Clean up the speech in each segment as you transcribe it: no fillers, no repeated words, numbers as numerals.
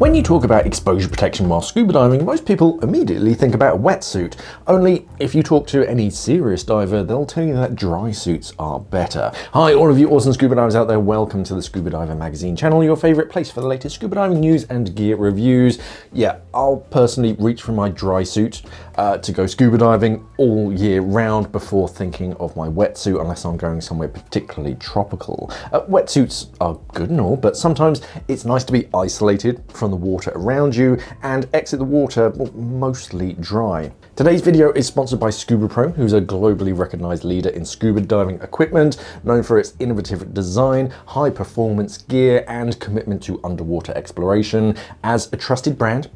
When you talk about exposure protection while scuba diving, most people immediately think about a wetsuit. Only if you talk to any serious diver, they'll tell you that dry suits are better. Hi, all of you awesome scuba divers out there. Welcome to the Scuba Diver Magazine channel, your favorite place for the latest scuba diving news and gear reviews. Yeah, I'll personally reach for my dry suit to go scuba diving all year round before thinking of my wetsuit, unless I'm going somewhere particularly tropical. Wetsuits are good and all, but sometimes it's nice to be isolated from the water around you and exit the water mostly dry. Today's video is sponsored by ScubaPro, who's a globally recognized leader in scuba diving equipment, known for its innovative design, high performance gear, and commitment to underwater exploration. As a trusted brand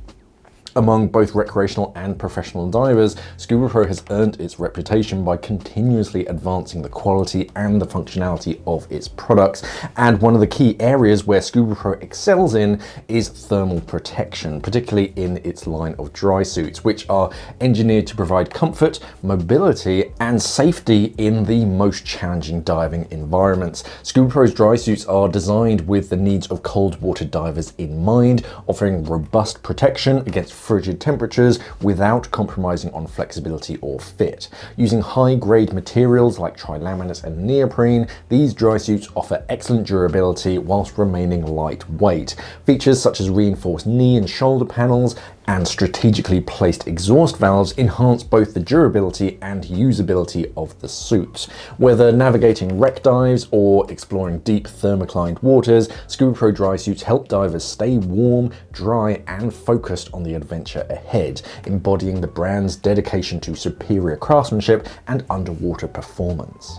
among both recreational and professional divers, ScubaPro has earned its reputation by continuously advancing the quality and the functionality of its products. And one of the key areas where ScubaPro excels in is thermal protection, particularly in its line of dry suits, which are engineered to provide comfort, mobility, and safety in the most challenging diving environments. ScubaPro's dry suits are designed with the needs of cold water divers in mind, offering robust protection against frigid temperatures without compromising on flexibility or fit. Using high-grade materials like trilaminate and neoprene, these dry suits offer excellent durability whilst remaining lightweight. Features such as reinforced knee and shoulder panels and strategically placed exhaust valves enhance both the durability and usability of the suits. Whether navigating wreck dives or exploring deep thermoclined waters, ScubaPro dry suits help divers stay warm, dry, and focused on the adventure ahead, embodying the brand's dedication to superior craftsmanship and underwater performance.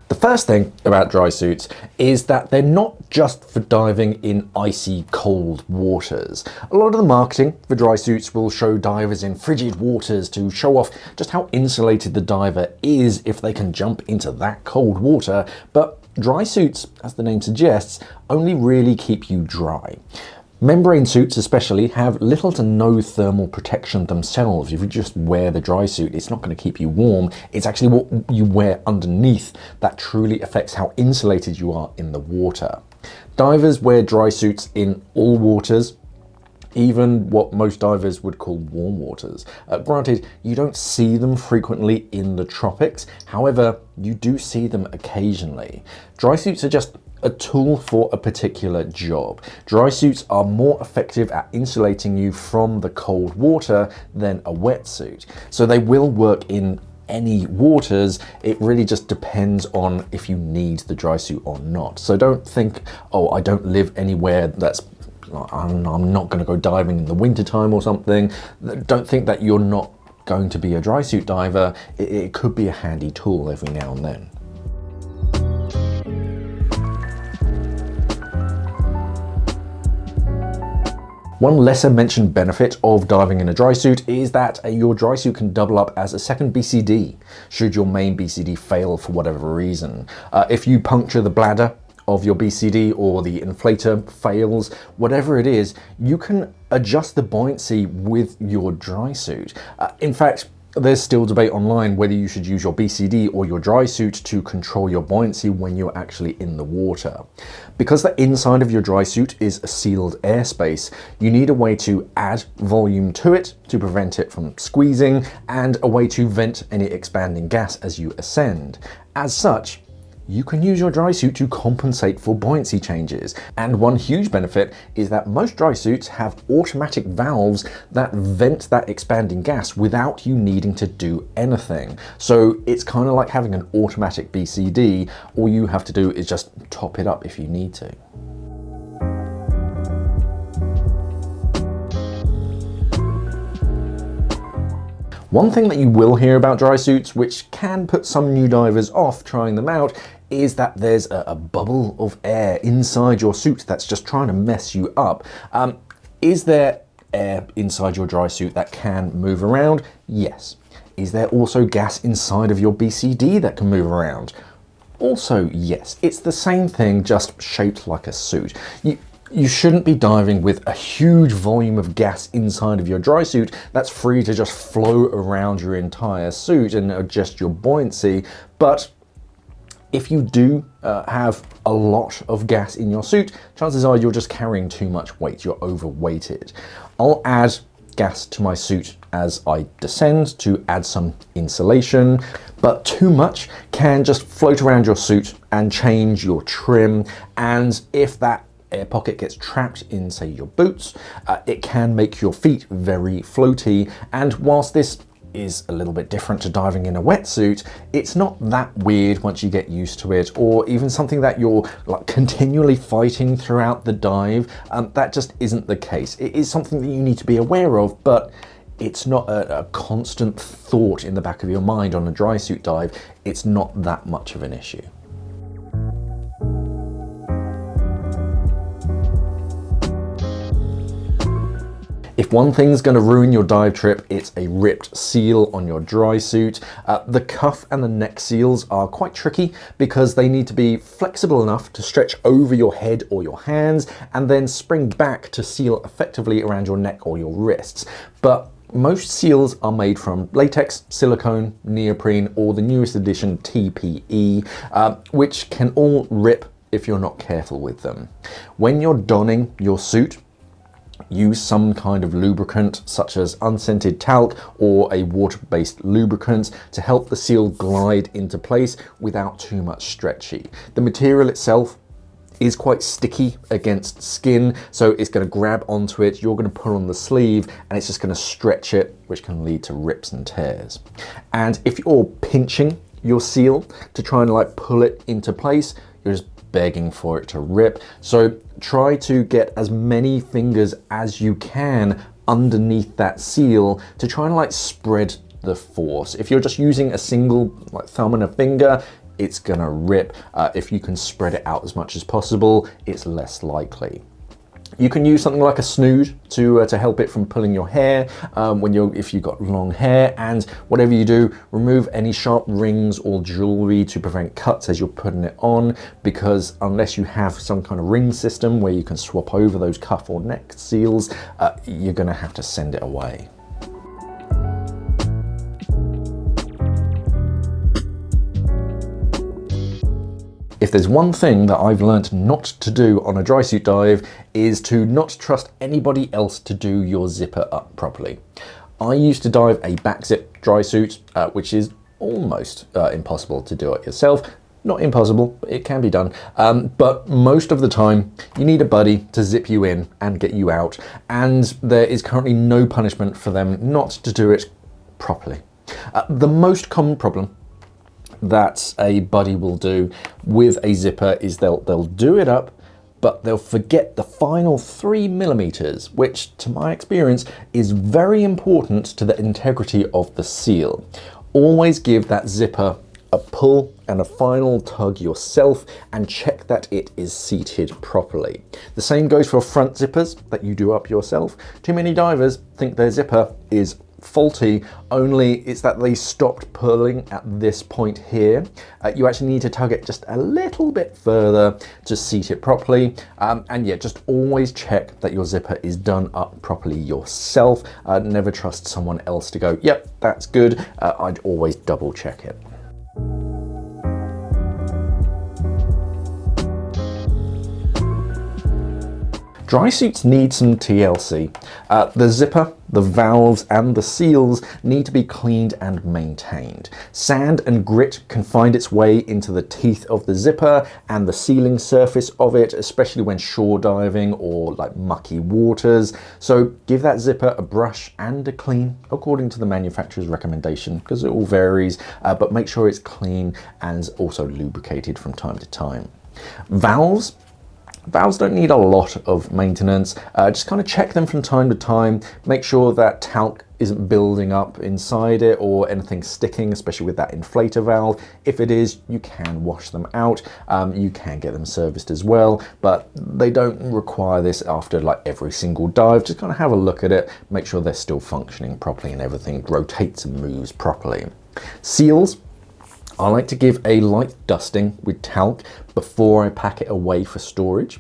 The first thing about dry suits is that they're not just for diving in icy cold waters. A lot of the marketing for dry suits will show divers in frigid waters to show off just how insulated the diver is if they can jump into that cold water, but dry suits, as the name suggests, only really keep you dry. Membrane suits especially have little to no thermal protection themselves. If you just wear the dry suit, it's not going to keep you warm. It's actually what you wear underneath that truly affects how insulated you are in the water. Divers wear dry suits in all waters, even what most divers would call warm waters. Granted, you don't see them frequently in the tropics. However, you do see them occasionally. Dry suits are just a tool for a particular job. Dry suits are more effective at insulating you from the cold water than a wetsuit. So they will work in any waters. It really just depends on if you need the dry suit or not. So don't think, oh, I don't live anywhere that's I'm not going to go diving in the wintertime or something. Don't think that you're not going to be a dry suit diver. It could be a handy tool every now and then. One lesser mentioned benefit of diving in a dry suit is that your dry suit can double up as a second BCD should your main BCD fail for whatever reason. If you puncture the bladder of your BCD or the inflator fails, whatever it is, you can adjust the buoyancy with your dry suit. In fact, there's still debate online whether you should use your BCD or your dry suit to control your buoyancy when you're actually in the water. Because the inside of your dry suit is a sealed airspace, you need a way to add volume to it to prevent it from squeezing and a way to vent any expanding gas as you ascend. As such, you can use your dry suit to compensate for buoyancy changes. And one huge benefit is that most dry suits have automatic valves that vent that expanding gas without you needing to do anything. So it's kind of like having an automatic BCD. All you have to do is just top it up if you need to. One thing that you will hear about dry suits, which can put some new divers off trying them out, is that there's a bubble of air inside your suit that's just trying to mess you up. Is there air inside your dry suit that can move around? Yes. Is there also gas inside of your BCD that can move around? Also, yes. It's the same thing, just shaped like a suit. You shouldn't be diving with a huge volume of gas inside of your dry suit that's free to just flow around your entire suit and adjust your buoyancy, but If you do have a lot of gas in your suit, chances are you're just carrying too much weight, you're overweighted. I'll add gas to my suit as I descend to add some insulation, but too much can just float around your suit and change your trim, and if that air pocket gets trapped in, say, your boots, it can make your feet very floaty. And whilst this is a little bit different to diving in a wetsuit, it's not that weird once you get used to it, or even something that you're like continually fighting throughout the dive. That just isn't the case. It is something that you need to be aware of, but it's not a constant thought in the back of your mind on a dry suit dive. It's not that much of an issue. If one thing's going to ruin your dive trip, it's a ripped seal on your dry suit. The cuff and the neck seals are quite tricky because they need to be flexible enough to stretch over your head or your hands and then spring back to seal effectively around your neck or your wrists. But most seals are made from latex, silicone, neoprene, or the newest edition TPE, which can all rip if you're not careful with them. When you're donning your suit, use some kind of lubricant such as unscented talc or a water-based lubricant to help the seal glide into place without too much stretchy. The material itself is quite sticky against skin, so it's going to grab onto it, you're going to pull on the sleeve and it's just going to stretch it, which can lead to rips and tears. And if you're pinching your seal to try and like pull it into place, you're just begging for it to rip. So try to get as many fingers as you can underneath that seal to try and like spread the force. If you're just using a single like thumb and a finger, it's gonna rip. If you can spread it out as much as possible, it's less likely. You can use something like a snood to help it from pulling your hair if you've got long hair, and whatever you do, remove any sharp rings or jewelry to prevent cuts as you're putting it on, because unless you have some kind of ring system where you can swap over those cuff or neck seals, you're gonna have to send it away. If there's one thing that I've learned not to do on a dry suit dive, is to not trust anybody else to do your zipper up properly. I used to dive a back zip dry suit, which is almost impossible to do it yourself. Not impossible, but it can be done. But most of the time, you need a buddy to zip you in and get you out, and there is currently no punishment for them not to do it properly. The most common problem that a buddy will do with a zipper is they'll do it up, but they'll forget the final 3 millimeters, which to my experience is very important to the integrity of the seal. Always give that zipper a pull and a final tug yourself and check that it is seated properly. The same goes for front zippers that you do up yourself. Too many divers think their zipper is faulty, only it's that they stopped pulling at this point here. You actually need to tug it just a little bit further to seat it properly. And yeah, just always check that your zipper is done up properly yourself. Never trust someone else to go, yep, that's good. I'd always double check it. Dry suits need some TLC. The zipper, the valves and the seals need to be cleaned and maintained. Sand and grit can find its way into the teeth of the zipper and the sealing surface of it, especially when shore diving or like mucky waters. So give that zipper a brush and a clean according to the manufacturer's recommendation, because it all varies, but make sure it's clean and also lubricated from time to time. Valves don't need a lot of maintenance. Just kind of check them from time to time. Make sure that talc isn't building up inside it or anything sticking, especially with that inflator valve. If it is, you can wash them out. You can get them serviced as well, but they don't require this after like every single dive. Just kind of have a look at it, make sure they're still functioning properly and everything rotates and moves properly. Seals, I like to give a light dusting with talc before I pack it away for storage.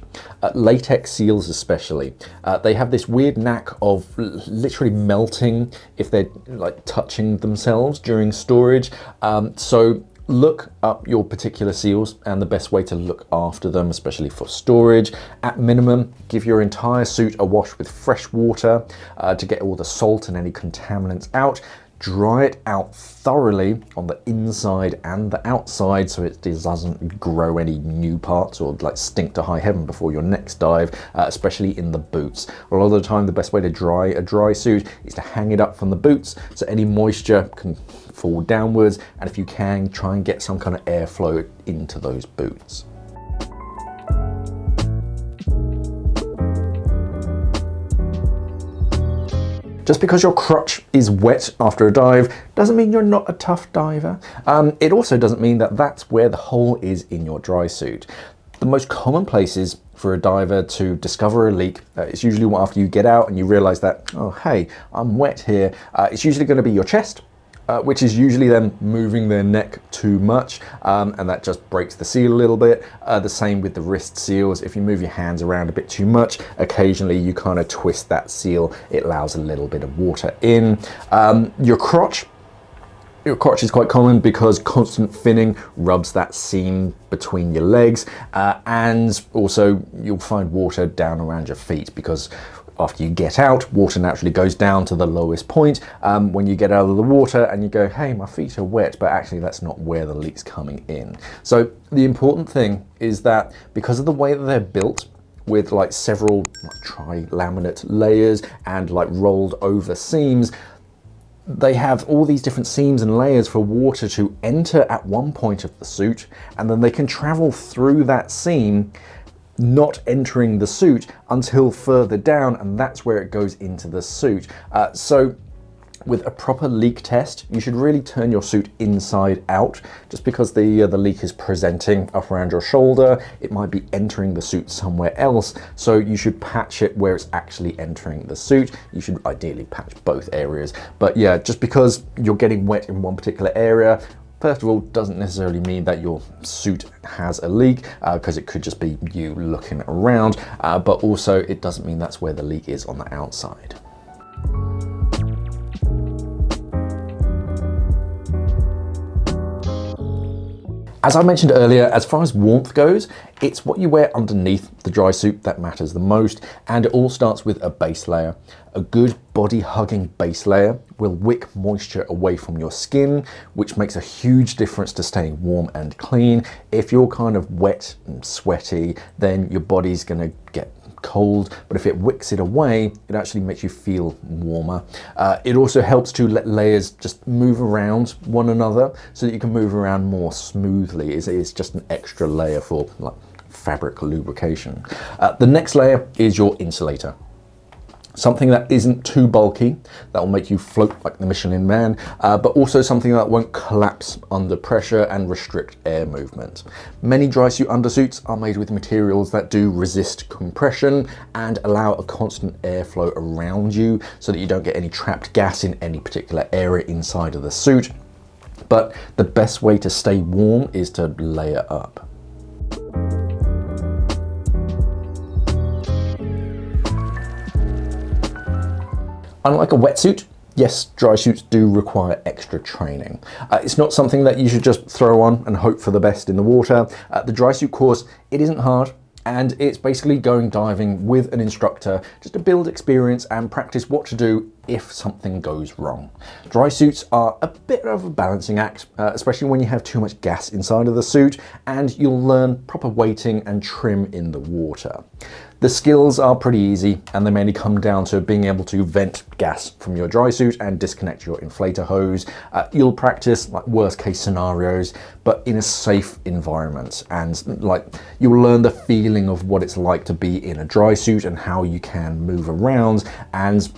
Latex seals especially, they have this weird knack of literally melting if they're like touching themselves during storage. So look up your particular seals and the best way to look after them, especially for storage. At minimum, give your entire suit a wash with fresh water to get all the salt and any contaminants out. Dry it out thoroughly on the inside and the outside so it doesn't grow any new parts or like stink to high heaven before your next dive, especially in the boots. A lot of the time the best way to dry a dry suit is to hang it up from the boots so any moisture can fall downwards, and if you can, try and get some kind of airflow into those boots. Just because your crotch is wet after a dive doesn't mean you're not a tough diver. It also doesn't mean that that's where the hole is in your dry suit. The most common places for a diver to discover a leak, it's usually after you get out and you realize that, oh hey, I'm wet here. It's usually going to be your chest, which is usually them moving their neck too much, and that just breaks the seal a little bit. The same with the wrist seals. If you move your hands around a bit too much, occasionally you kind of twist that seal. It allows a little bit of water in. Your crotch is quite common because constant finning rubs that seam between your legs, and also you'll find water down around your feet because after you get out, water naturally goes down to the lowest point. When you get out of the water and you go, hey, my feet are wet, but actually that's not where the leak's coming in. So the important thing is that because of the way that they're built, with like several tri-laminate layers and like rolled over seams, they have all these different seams and layers for water to enter at one point of the suit, and then they can travel through that seam, not entering the suit until further down, and that's where it goes into the suit. So with a proper leak test, you should really turn your suit inside out. Just because the leak is presenting up around your shoulder, it might be entering the suit somewhere else, so you should patch it where it's actually entering the suit. You should ideally patch both areas, but yeah, just because you're getting wet in one particular area, first of all, doesn't necessarily mean that your suit has a leak, because it could just be you looking around, but also it doesn't mean that's where the leak is on the outside. As I mentioned earlier, as far as warmth goes, it's what you wear underneath the dry suit that matters the most, and it all starts with a base layer. A good body-hugging base layer will wick moisture away from your skin, which makes a huge difference to staying warm and clean. If you're kind of wet and sweaty, then your body's going to get cold, but if it wicks it away, it actually makes you feel warmer. It also helps to let layers just move around one another so that you can move around more smoothly. It's just an extra layer for like fabric lubrication. The next layer is your insulator. Something that isn't too bulky, that will make you float like the Michelin Man, but also something that won't collapse under pressure and restrict air movement. Many dry suit undersuits are made with materials that do resist compression and allow a constant airflow around you so that you don't get any trapped gas in any particular area inside of the suit. But the best way to stay warm is to layer up. Unlike a wetsuit, yes, dry suits do require extra training. It's not something that you should just throw on and hope for the best in the water. The dry suit course, it isn't hard, and it's basically going diving with an instructor just to build experience and practice what to do if something goes wrong. Dry suits are a bit of a balancing act, especially when you have too much gas inside of the suit, and you'll learn proper weighting and trim in the water. The skills are pretty easy, and they mainly come down to being able to vent gas from your dry suit and disconnect your inflator hose. You'll practice like worst case scenarios, but in a safe environment, and like you'll learn the feeling of what it's like to be in a dry suit and how you can move around, and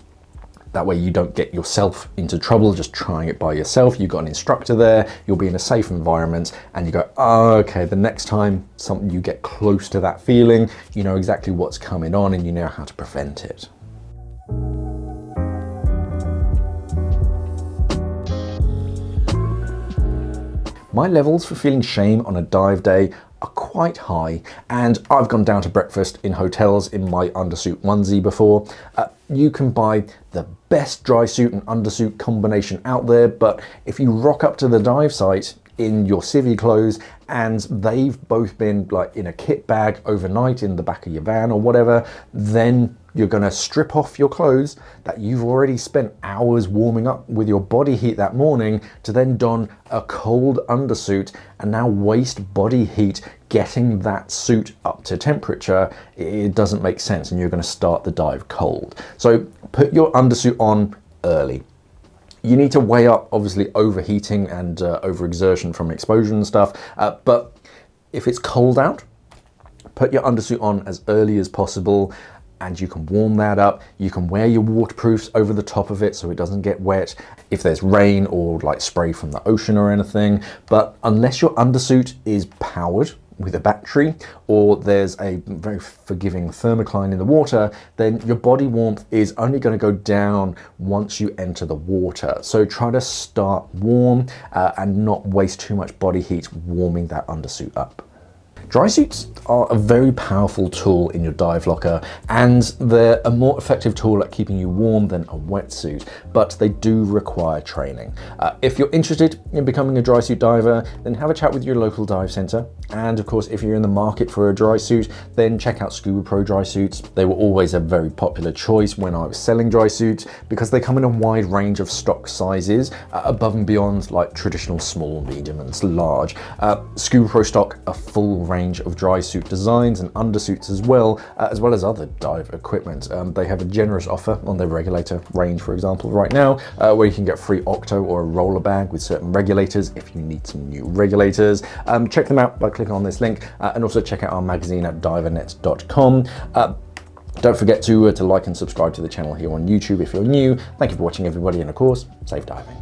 that way you don't get yourself into trouble just trying it by yourself. You've got an instructor there, you'll be in a safe environment, and you go, oh, okay, the next time you get close to that feeling, you know exactly what's coming on and you know how to prevent it. My levels for feeling shame on a dive day are quite high, and I've gone down to breakfast in hotels in my undersuit onesie before. You can buy the best dry suit and undersuit combination out there, but if you rock up to the dive site in your civvy clothes and they've both been like in a kit bag overnight in the back of your van or whatever, then you're going to strip off your clothes that you've already spent hours warming up with your body heat that morning to then don a cold undersuit and now waste body heat getting that suit up to temperature. It doesn't make sense, and you're going to start the dive cold. So put your undersuit on early. You need to weigh up obviously overheating and overexertion from exposure and stuff, but if it's cold out, put your undersuit on as early as possible and you can warm that up. You can wear your waterproofs over the top of it so it doesn't get wet if there's rain or like spray from the ocean or anything. But unless your undersuit is powered with a battery or there's a very forgiving thermocline in the water, then your body warmth is only going to go down once you enter the water. So try to start warm and not waste too much body heat warming that undersuit up. Dry suits are a very powerful tool in your dive locker, and they're a more effective tool at keeping you warm than a wetsuit, but they do require training. If you're interested in becoming a dry suit diver, then have a chat with your local dive center. And of course, if you're in the market for a dry suit, then check out Scuba Pro dry suits. They were always a very popular choice when I was selling dry suits because they come in a wide range of stock sizes, above and beyond like traditional small, medium, and large. Scuba Pro stock a full range of dry suit designs and undersuits as well as other dive equipment. They have a generous offer on their regulator range, for example, right now, where you can get free octo or a roller bag with certain regulators if you need some new regulators. Check them out by clicking on this link, and also check out our magazine at divernet.com. Don't forget to like and subscribe to the channel here on YouTube if you're new. Thank you for watching, everybody, and of course, safe diving.